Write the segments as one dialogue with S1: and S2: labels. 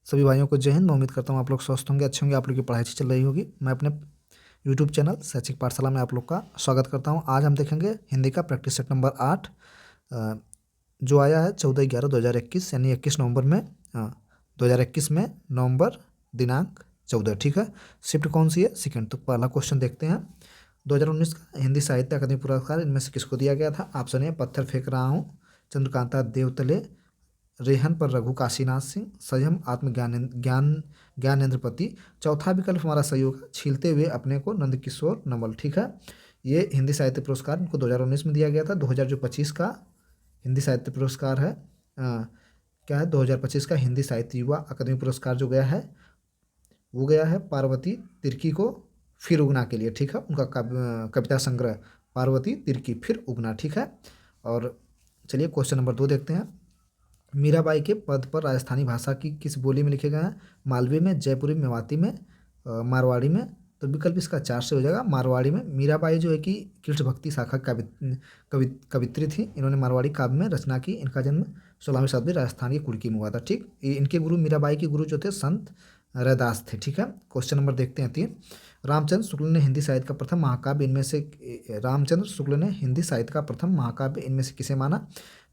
S1: सभी भाइयों को जय हिंद। मैं उम्मीद करता हूँ आप लोग स्वस्थ होंगे, अच्छे होंगे, आप लोग की पढ़ाई अच्छी चल रही होगी। मैं अपने यूट्यूब चैनल शैक्षिक पाठशाला में आप लोग का स्वागत करता हूँ। आज हम देखेंगे हिंदी का प्रैक्टिस सेट नंबर 8 जो आया है 14/11/2021 यानी 21 नवंबर में 2021 में नवंबर दिनांक 14। ठीक है, शिफ्ट कौन सी है? सेकंड। तो पहला क्वेश्चन देखते हैं। 2019 का हिंदी साहित्य अकादमी पुरस्कार इनमें से किसको दिया गया था? ऑप्शन ए पत्थर फेंक रहा हूँ, चंद्रकांता देवतले, रेहन पर रघु काशीनाथ सिंह, संयम ज्ञानेंद्रपति। चौथा विकल्प हमारा सही होगा, छीलते हुए अपने को नंदकिशोर नवल। ठीक है, ये हिंदी साहित्य पुरस्कार इनको 2019 में दिया गया था। 2025 का हिंदी साहित्य पुरस्कार है क्या है? 2025 का हिंदी साहित्य युवा अकादमी पुरस्कार जो गया है वो गया है पार्वती तिर्की को फिर उगना के लिए। ठीक है, उनका कविता संग्रह पार्वती तिर्की फिर उगना। ठीक है, और चलिए क्वेश्चन नंबर 2 देखते हैं। मीराबाई के पद पर राजस्थानी भाषा की किस बोली में लिखे गए हैं? मालवी में, जयपुरी, मेवाती में, मारवाड़ी में। तो विकल्प इसका 4 से हो जाएगा, मारवाड़ी में। मीराबाई जो है कि कृष्ण भक्ति शाखा कवित्री थी। इन्होंने मारवाड़ी काव्य में रचना की। इनका जन्म 16वीं शताब्दी राजस्थान की कुड़की में हुआ था। ठीक, इनके गुरु मीराबाई के गुरु जो थे संत रैदास थे। ठीक है, क्वेश्चन नंबर देखते हैं 3। रामचंद्र शुक्ल ने हिंदी साहित्य का प्रथम महाकाव्य इनमें से रामचंद्र शुक्ल ने हिंदी साहित्य का प्रथम महाकाव्य इनमें से किसे माना?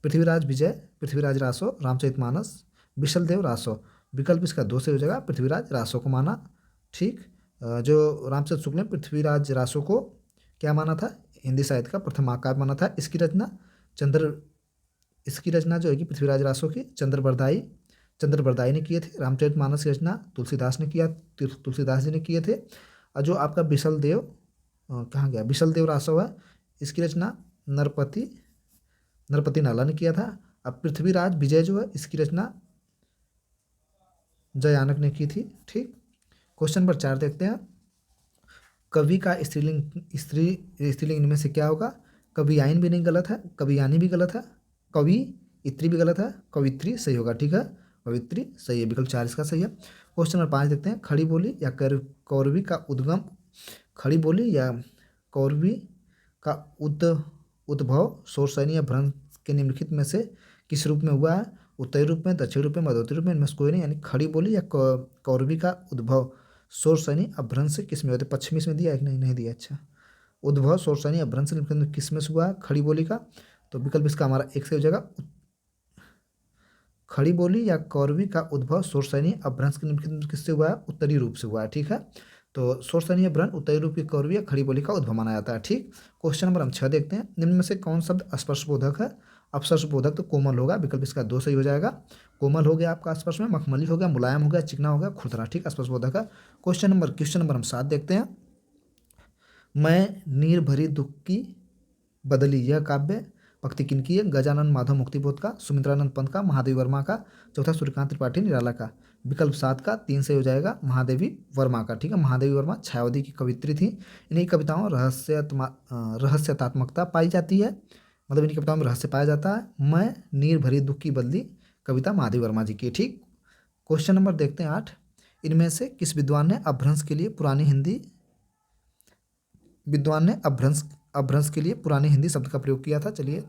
S1: पृथ्वीराज विजय, पृथ्वीराज रासो, रामचरितमानस, विशलदेव रासो। विकल्प इसका 2 से हो जाएगा, पृथ्वीराज रासो को माना। ठीक, जो रामचंद्र शुक्ल ने पृथ्वीराज रासो को क्या माना था? हिंदी साहित्य का प्रथम महाकाव्य माना था। इसकी रचना जो है कि पृथ्वीराज रासो की चंद्र बरदाई ने किए थे। रामचरितमानस की रचना तुलसीदास ने किया, तुलसीदास जी ने किए थे। और जो आपका विशलदेव कहाँ गया? विशलदेव रासो है, इसकी रचना नरपति नाला ने किया था। अब पृथ्वीराज विजय जो है इसकी रचना जयानक ने की थी। ठीक, क्वेश्चन नंबर 4 देखते हैं। कवि का स्त्रीलिंग इनमें से क्या होगा? कवियाइन भी नहीं गलत है, कवियानी भी गलत है, कवि इत्री भी गलत है, कवित्री सही होगा। ठीक है, कवित्री सही है, विकल्प 4 इसका सही है। क्वेश्चन नंबर 5 देखते हैं। खड़ी बोली या कौरवी का उद्गम, खड़ी बोली या कौरवी का उद्भव शोरसैनी या भ्रंश के निम्नलिखित में से किस रूप में हुआ है? उत्तरी रूप में, दक्षिण रूप में, मध्योत्तरी रूप में, इनमें से कोई नहीं। यानी खड़ी बोली या कौरवी का उद्भव शोरसैनी अभ्रंश किस में होते? पश्चिमी इसमें दिया है कि नहीं? नहीं दिया। अच्छा, उद्भव शोरसैनी अभ्रंश किस में से हुआ है? खड़ी बोली का। तो विकल्प इसका हमारा 1 से हो जाएगा, खड़ी बोली या कौरवी का उद्भव शोरसैनी अभ्रंश के निम्नलिखित किससे हुआ है? उत्तरी रूप से हुआ है। ठीक है, तो शोरसैनी अभ्रंश उत्तरी रूप की कौरवी या खड़ी बोली का उद्भव माना जाता है। ठीक, क्वेश्चन नंबर हम 6 देखते हैं। निम्न में से कौन शब्द स्पर्शबोधक है? अपस्पर्शबोधक तो कोमल होगा, विकल्प इसका 2 सही हो जाएगा। कोमल हो गया आपका स्पर्श में, मखमली हो गया, मुलायम हो गया, चिकना हो गया, खुरदरा। ठीक, स्पर्शबोधक है। क्वेश्चन नंबर हम 7 देखते हैं। मैं नीर भरी दुख की बदली, यह काव्य भक्ति किनकी है? गजानन माधव मुक्तिबोध का, सुमित्रानंद पंत का, महादेवी वर्मा का। चौथा सूर्यकांत त्रिपाठी निराला का। विकल्प 7 का 3 से हो जाएगा, महादेवी वर्मा का। ठीक है, महादेवी वर्मा छायावती की कवित्री थी। इन्हीं कविताओं रहस्यात्मकता पाई जाती है, मतलब इनकी कविताओं में रहस्य पाया जाता है। मैं नीर भरी दुख की बदली कविता महादेवी वर्मा जी की। ठीक, क्वेश्चन नंबर देखते हैं 8। इनमें से किस विद्वान ने अभ्रंश के लिए पुरानी हिंदी शब्द का प्रयोग किया था? चलिए,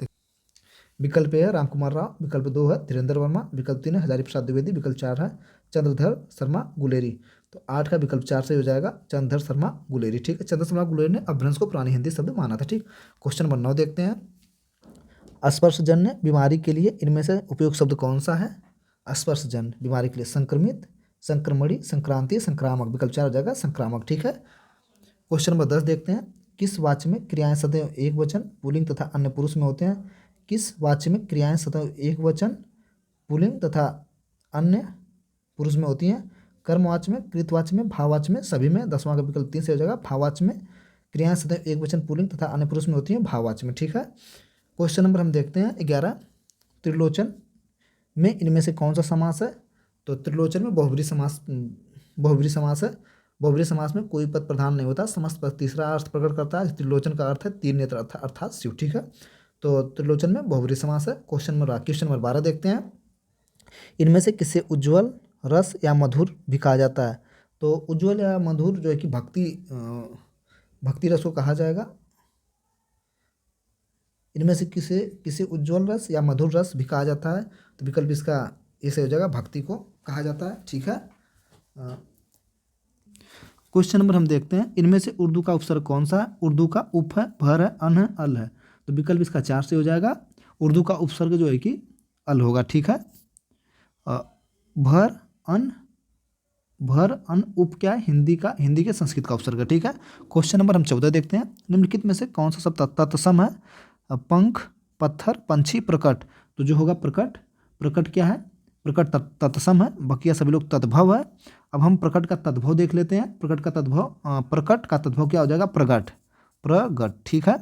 S1: विकल्प ए है रामकुमार राव, विकल्प 2 है धीरेन्द्र वर्मा, विकल्प 3 है हजारी प्रसाद द्विवेदी, विकल्प 4 है चंद्रधर शर्मा गुलेरी। तो 8 का विकल्प 4 से हो जाएगा, चंद्रधर शर्मा गुलेरी। ठीक है, चंद्रधर शर्मा गुलेरी ने अभ्रंश को पुरानी हिंदी शब्द माना था। ठीक, क्वेश्चन नंबर 9 देखते हैं। स्पर्शजन्य बीमारी के लिए इनमें से उपयुक्त शब्द कौन सा है? स्पर्शजन्य बीमारी के लिए संक्रमित, संक्रमणी, संक्रांति, संक्रामक। विकल्प 4 हो जाएगा, संक्रामक। ठीक है, क्वेश्चन नंबर 10 देखते हैं। किस वाक्य में क्रियाएं सदैव एक वचन पुल्लिंग तथा अन्य पुरुष में होते हैं? किस वाक्य में क्रियाएं सदैव एक वचन पुल्लिंग तथा अन्य पुरुष में होती हैं? कर्मवाच्य में, कृतवाच्य में, भाववाच्य में, सभी में। 10वां का विकल्प 3 से हो जाएगा, भाववाच्य में क्रियाएं सदैव एक वचन पुल्लिंग तथा अन्य पुरुष में होती हैं, भाववाच्य में। ठीक है, क्वेश्चन नंबर हम देखते हैं 11। त्रिलोचन में इनमें से कौन सा समास है? तो त्रिलोचन में बहुब्री समास है। बहुब्री समास में कोई पद प्रधान नहीं होता, समस्त पद तीसरा अर्थ प्रकट करता है। त्रिलोचन का अर्थ है तीन नेत्र अर्थात शिव। ठीक है, तो त्रिलोचन में बहुब्री समास है। क्वेश्चन नंबर 12 देखते हैं। इनमें से किसे उज्ज्वल रस या मधुर भी कहा जाता है? तो उज्ज्वल या मधुर जो है कि भक्ति रस को कहा जाएगा। इनमें से किसे उज्ज्वल रस या मधुर रस भी कहा जाता है? तो विकल्प इसका ऐसे हो जाएगा, भक्ति को कहा जाता है। ठीक है। क्वेश्चन नंबर हम देखते हैं, इनमें से उर्दू का उपसर्ग कौन सा है? उर्दू का उप है, भर है, अन है, अल है। तो विकल्प इसका 4 से हो जाएगा। उर्दू का उपसर्ग जो है कि अल होगा। ठीक है। भर अन, भर अन उप क्या है? हिंदी का, हिंदी के संस्कृत का उपसर्ग है। ठीक है। क्वेश्चन नंबर हम 14 देखते हैं, निम्नलिखित में से कौन सा शब्द तत्सम है? पंख, पत्थर, पंछी, प्रकट। तो जो होगा प्रकट, प्रकट क्या है? प्रकट तत्सम है, बकिया सभी लोग तद्भव है। अब हम प्रकट का तद्भव देख लेते हैं। प्रकट का तद्भव, प्रकट का तद्भव क्या हो जाएगा? प्रगट, प्रगट। ठीक है।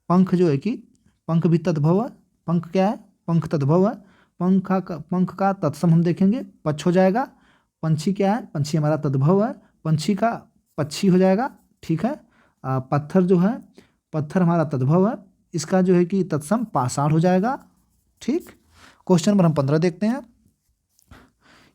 S1: पंख जो है कि पंख भी तद्भव है। पंख क्या है? पंख तद्भव है। पंख का तत्सम हम देखेंगे, पक्ष हो जाएगा। पंछी क्या है? पंछी हमारा तद्भव है, पंछी का पक्षी हो जाएगा। ठीक है। पत्थर जो है, पत्थर हमारा तद्भव है, इसका जो है कि तत्सम पाषाण हो जाएगा। ठीक। क्वेश्चन नंबर हम 15 देखते हैं,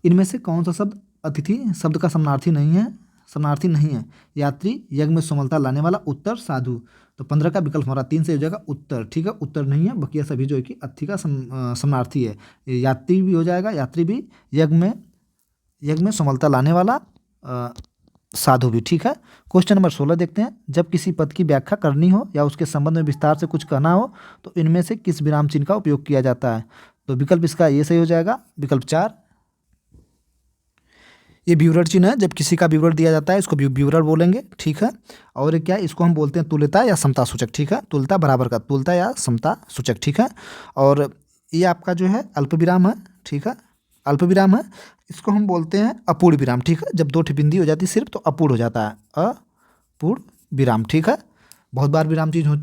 S1: इनमें से कौन सा शब्द अतिथि शब्द का समानार्थी नहीं है? समानार्थी नहीं है। यात्री, यज्ञ में सुमलता लाने वाला, उत्तर, साधु। तो 15 का विकल्प हमारा 3 से हो जाएगा उत्तर। ठीक है। उत्तर नहीं है, बकिया सभी जो है कि अतिथि का समानार्थी है। यात्री भी हो जाएगा, यात्री भी, यज्ञ में सुमलता लाने वाला, साधु भी। ठीक है। क्वेश्चन नंबर 16 देखते हैं, जब किसी पद की व्याख्या करनी हो या उसके संबंध में विस्तार से कुछ कहना हो तो इनमें से किस विराम चिन्ह का उपयोग किया जाता है? तो विकल्प इसका ये सही हो जाएगा, विकल्प 4। ये विवरण चिन्ह है, जब किसी का विवरण दिया जाता है इसको विवरण बोलेंगे। ठीक है। और क्या, इसको हम बोलते हैं तुल्यता या समता सूचक। ठीक है। तुल्यता बराबर का, तुल्यता या समता सूचक। ठीक है। और ये आपका जो है अल्प विराम है। ठीक है। अल्प विराम है, इसको हम बोलते हैं अपूर्ण विराम। ठीक है। जब 2 बिंदी हो जाती है सिर्फ तो अपूर्ण हो जाता है, अपूर्ण विराम। ठीक है। बहुत बार विराम चीज हो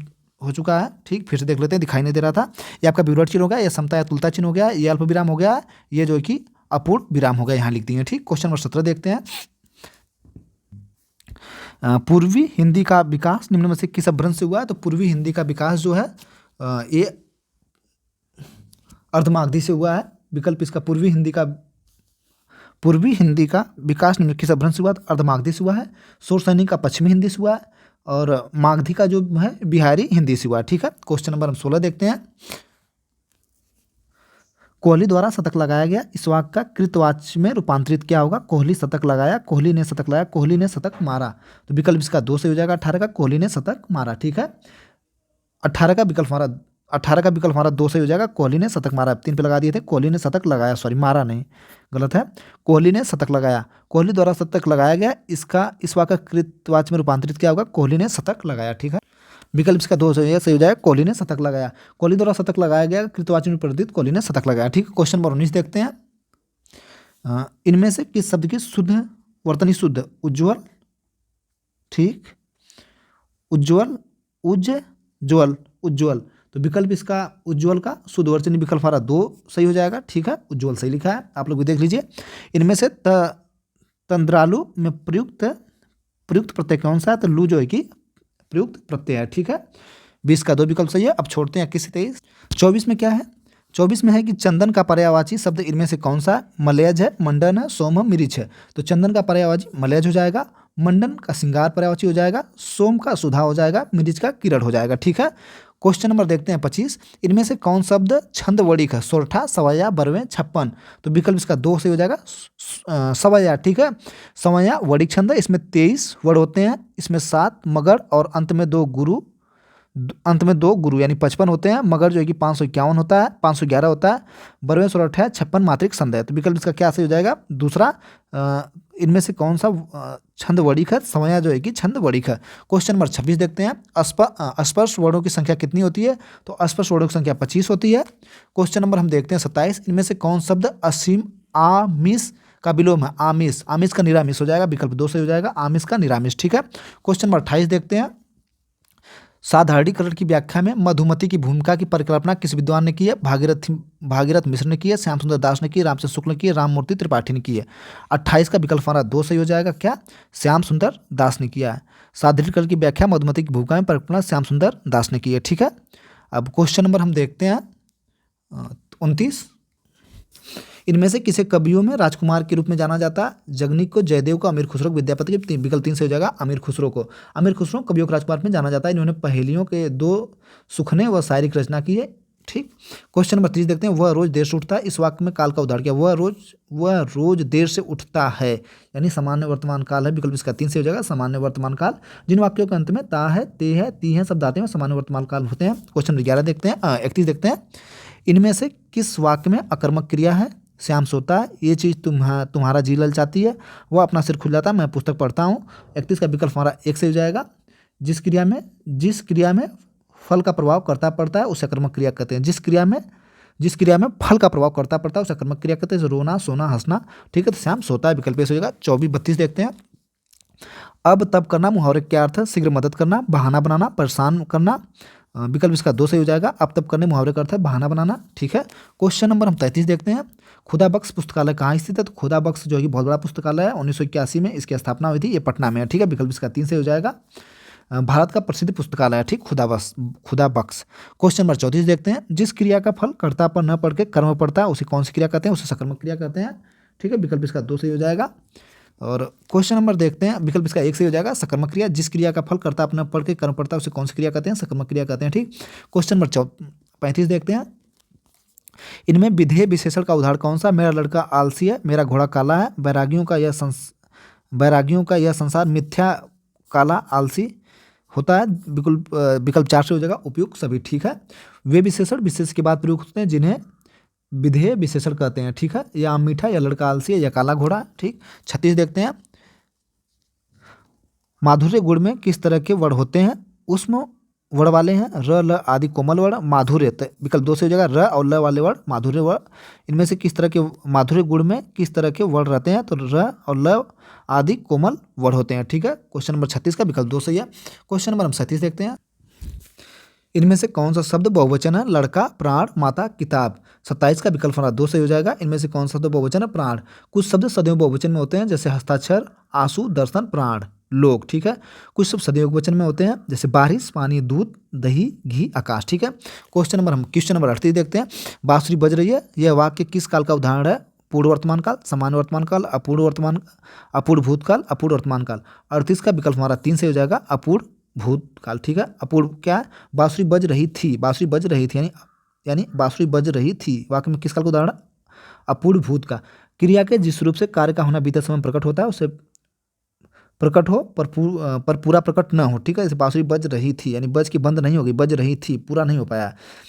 S1: चुका है। ठीक, फिर से देख लेते हैं, दिखाई नहीं दे रहा था। ये आपका विवरण चिन्ह हो गया, ये समता या तुल्यता चिन्ह हो गया, ये अल्प विराम हो गया, ये जो है कि अपूर्ण विराम हो गया, यहाँ लिख दिए। ठीक। क्वेश्चन नंबर 17 देखते हैं, पूर्वी हिंदी का विकास निम्न में से किस अपभ्रंश से हुआ है? तो पूर्वी हिंदी का विकास जो है ये अर्धमागधी से हुआ है। विकल्प इसका पूर्वी हिंदी का विकास निम्न किस अपभ्रंश से हुआ? तो अर्धमागधी से हुआ है। सोर सैनिक का पश्चिमी हिंदी से हुआ है, और मागधी का जो है बिहारी हिंदी से हुआ है। ठीक है। क्वेश्चन नंबर हम 16 देखते हैं, कोहली द्वारा शतक लगाया गया इस वाक्य का कृतवाच्य में रूपांतरित क्या होगा? कोहली शतक लगाया, कोहली ने शतक लगाया, कोहली ने शतक मारा। तो विकल्प इसका 2 से हो जाएगा 18 का, कोहली ने शतक मारा। ठीक है। 18 का विकल्प हमारा 2 से हो जाएगा, कोहली ने शतक मारा। 3 पे लगा दिए थे, कोहली ने शतक लगाया, सॉरी मारा नहीं, गलत है, कोहली ने शतक लगाया। कोहली द्वारा शतक लगाया गया, इसका इस वाक्य कृतवाच्य में रूपांतरित क्या होगा? कोहली ने शतक लगाया। ठीक है। विकल्प इसका 2 से सही हो जाएगा, कोहली ने शतक लगाया। कोहली द्वारा शतक लगाया गया, कृतवाची में परिवर्तित, कोहली ने शतक लगाया। ठीक है। क्वेश्चन नंबर 19 देखते हैं, इनमें से किस शब्द की शुद्ध वर्तनी शुद्ध? उज्ज्वल, ठीक, उज्ज्वल, उज्ज्वल, उज्ज्वल। तो विकल्प इसका उज्ज्वल का शुद्ध वर्तनी विकल्प हमारा 2 सही हो जाएगा। ठीक है। उज्ज्वल सही लिखा है, आप लोग भी देख लीजिए। इनमें से तंद्रालु में प्रयुक्त प्रत्यय कौन सा है? तो लू जो है कि प्रयुक्त प्रत्यय है। ठीक है। 20 का 2 विकल्प सही है। अब छोड़ते हैं 21 से 23। 24 में क्या है? 24 में है कि चंदन का पर्यायवाची शब्द इनमें से कौन सा? मलयज है, मंडन है, सोम है, मिरिच है। तो चंदन का पर्यायवाची मलयज हो जाएगा, मंडन का श्रृंगार पर्यायवाची हो जाएगा, सोम का सुधा हो जाएगा, मिरिच का किरण हो जाएगा। ठीक है। क्वेश्चन नंबर देखते हैं 25, इनमें से कौन शब्द छंद वर्णिक है? सोरठा, सवैया, बरवें, छप्पन। तो विकल्प इसका 2 से हो जाएगा, सवैया। ठीक है। सवैया वर्णिक छंद है, इसमें 23 वर्ड होते हैं, इसमें 7 मगर और अंत में 2 गुरु यानी 55 होते हैं। मगर जो है कि 551 होता है, 511 होता है। बरवें, सोरठ है, 56 मात्रिक छंद है। तो विकल्प इसका क्या सही हो जाएगा? दूसरा। इनमें से कौन सा छंद वर्णिक है? सवैया जो है कि छंद वर्णिक है। क्वेश्चन नंबर 26 देखते हैं, अस्पर्श वर्णों की संख्या कितनी होती है? तो अस्पर्श वर्णों की संख्या 25 होती है। क्वेश्चन नंबर हम देखते हैं 27, इनमें से कौन शब्द असीम आमिष का विलोम है? आमिष, आमिष का निरामिष हो जाएगा, विकल्प 2 से हो जाएगा, आमिष का निरामिष। ठीक है। क्वेश्चन नंबर 28 देखते हैं, साधारणीकरण की व्याख्या में मधुमती की भूमिका की परिकल्पना किस विद्वान ने की है? भागीरथ मिश्र ने की है, श्याम सुंदर दास ने की है, रामचंद्र शुक्ल ने की है, राममूर्ति त्रिपाठी ने की है। 28 का विकल्प हमारा 2 सही हो जाएगा, क्या? श्याम सुंदर दास ने किया है। साधारणीकरण की व्याख्या मधुमती की भूमिका में परिकल्पना श्याम सुंदर दास ने की है। ठीक है। अब क्वेश्चन नंबर हम देखते हैं 29, इनमें से किसे कवियों में राजकुमार के रूप में जाना जाता है? जगनीक को, जयदेव को, अमीर खुसरो को, विद्यापति के। विकल्प 3 से हो जाएगा, अमीर खुसरो को। अमीर खुसरो कवियों के राजकुमार में जाना जाता है। इन्होंने पहेलियों के 2 सुखने व शायरी की रचना की है। ठीक। क्वेश्चन नंबर 30 देखते हैं, वह रोज देर से उठता है। इस वाक्य में काल का उदाहरण क्या, वह रोज देर से उठता है, यानी सामान्य वर्तमान काल है। विकल्प इसका 3 से हो जाएगा सामान्य वर्तमान काल। जिन वाक्यों के अंत में ता है, ते है, ती है शब्द आते हैं सामान्य वर्तमान काल होते हैं। क्वेश्चन नंबर 11 देखते हैं, 31 देखते हैं, इनमें से किस वाक्य में अकर्मक क्रिया है। श्याम सोता है, ये चीज़ तुम्हारा जी ललचाती है, वह अपना सिर खुजाता है, मैं पुस्तक पढ़ता हूँ। 31 का विकल्प हमारा 1 से हो जाएगा। जिस क्रिया में फल का प्रभाव करता पड़ता है उसे अकर्मक क्रिया कहते हैं। जिस क्रिया में फल का प्रभाव करता पड़ता है उसे अकर्मक क्रिया कहते हैं, जैसे रोना, सोना, हंसना। ठीक है, तो श्याम सोता है विकल्प से हो जाएगा। 24-32 देखते हैं, अब तब करना मुहावरे क्या अर्थ है, शीघ्र मदद करना, बहाना बनाना, परेशान करना। विकल्प इसका 2 से हो जाएगा। अब तब करने मुहावरे का अर्थ है बहाना बनाना। ठीक है, क्वेश्चन नंबर हम 33 देखते हैं, खुदा बख्श पुस्तकालय कहाँ स्थित है। तो खुदा बख्श जो है बहुत बड़ा पुस्तकालय है, 1981 में इसकी स्थापना हुई थी, ये पटना में है। ठीक है, विकल्प इसका 3 से हो जाएगा। भारत का प्रसिद्ध पुस्तकालय है, ठीक, खुदा बख्श। क्वेश्चन नंबर 34 देखते हैं, जिस क्रिया का फल कर्ता पर न पढ़ के कर्म पड़ता है उसे कौन सी क्रिया कहते हैं, उसे सकर्मक क्रिया कहते हैं। ठीक है, विकल्प इसका 2 से हो जाएगा। और क्वेश्चन नंबर देखते हैं, विकल्प इसका 1 से हो जाएगा, सकर्मक क्रिया। जिस क्रिया का फल कर्ता अपना पढ़ के कर्म पड़ता है उसे कौन सी क्रिया कहते हैं, सकर्मक क्रिया कहते हैं। ठीक, क्वेश्चन नंबर 35 देखते हैं, इनमें विधेय विशेषण का उदाहरण कौन सा, मेरा लड़का आलसी है, मेरा घोड़ा काला है, बैरागियों का यह संसार मिथ्या, काला, आलसी होता है। विकल्प 4 से हो जाएगा, उपयुक्त सभी। ठीक है, वे विशेषण विशेष के बाद प्रयुक्त होते हैं जिन्हें विधेय विशेषण कहते हैं। ठीक है, या आम मीठा, या लड़का आलसी है, या काला घोड़ा। ठीक, 36 देखते हैं, माधुर्य गुण में किस तरह के वर्ण होते हैं, उसमें वर्ण वाले हैं, र, ल आदि कोमल वर्ण। माधुर्य, विकल्प 2 से हो जाएगा, र और ल वाले वर्ण माधुर्य वर्ण। इनमें से किस तरह के माधुर्य गुण में किस तरह के वर्ण रहते हैं, तो र और ल आदि कोमल वर्ण होते हैं। ठीक है, क्वेश्चन नंबर 36 का विकल्प 2 सही है। क्वेश्चन नंबर हम 37 देखते हैं, इनमें से कौन सा शब्द बहुवचन है, लड़का, प्राण, माता, किताब। 27 का विकल्प हमारा 2 से हो जाएगा। इनमें से कौन सा शब्द बहुवचन है, प्राण। कुछ शब्द सदैव बहुवचन में होते हैं, जैसे हस्ताक्षर, आंसू, दर्शन, प्राण, लोग। ठीक है, कुछ शब्द सदैव बहुवचन में होते हैं, जैसे बारिश, पानी, दूध, दही, घी, आकाश। ठीक है, क्वेश्चन नंबर 38 देखते हैं, बांसुरी बज रही है, यह वाक्य किस काल का उदाहरण है, पूर्व वर्तमान काल, सामान्य वर्तमान काल, अपूर्व भूतकाल, अपूर्व वर्तमान काल। 38 का विकल्प हमारा 3 से हो जाएगा, अपूर्व भूतकाल। ठीक है, अपूर्व क्या है, बांसुरी बज रही थी, यानी बांसुरी बज रही थी, वाक्य में किस काल का उदाहरण, अपूर्व भूत का। क्रिया के जिस रूप से कार्य का होना बीते समय प्रकट होता है उसे प्रकट हो पर पूरा प्रकट ना हो। ठीक है, जैसे बांसुरी बज रही थी, यानी बज की बंद नहीं होगी, बज रही थी, पूरा नहीं हो पाया।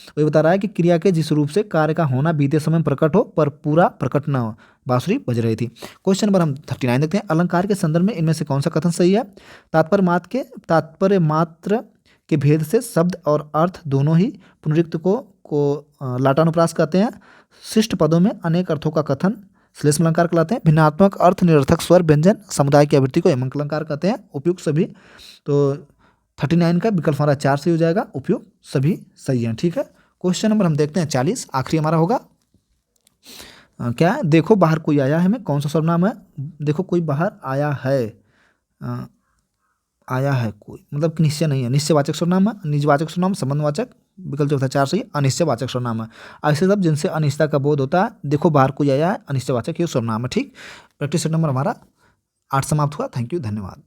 S1: वही बता रहा है कि क्रिया के जिस रूप से कार्य का होना बीते समय प्रकट हो पर पूरा प्रकट ना हो, बांसुरी बज रही थी। क्वेश्चन नंबर हम 39 देखते हैं, अलंकार के संदर्भ में इनमें से कौन सा कथन सही है, तात्पर्य मात्र के भेद से शब्द और अर्थ दोनों ही पुनरुक्त को लाटानुप्रास कहते हैं। शिष्ट पदों में अनेक अर्थों का कथन श्लेष अलंकार कहलाते हैं। भिन्नात्मक अर्थ निरर्थक स्वर व्यंजन समुदाय की आवृत्ति को एमंक अलंकार कहते हैं। उपयुक्त सभी, तो 39 का विकल्प हमारा 4 से हो जाएगा, उपयुक्त सभी सही है। ठीक है, क्वेश्चन नंबर हम देखते हैं 40, आखिरी हमारा होगा क्या है, देखो बाहर कोई आया है में कौन सा सर्वनाम है, देखो कोई बाहर आया है, आया है कोई, मतलब कि निश्चय नहीं है, निश्चयवाचक सर्वनाम है, निजवाचक सर्वनाम, संबंधवाचक। विकल्प जो था 4 सही, अनिश्चयवाचक सर्वनाम है। ऐसे शब्द जिनसे अनिश्चितता का बोध होता है, देखो बाहर कोई आया है, अनिश्चयवाचक ये सर्वनाम है। ठीक, प्रैक्टिस सेट नंबर हमारा 8 समाप्त हुआ। थैंक यू, धन्यवाद।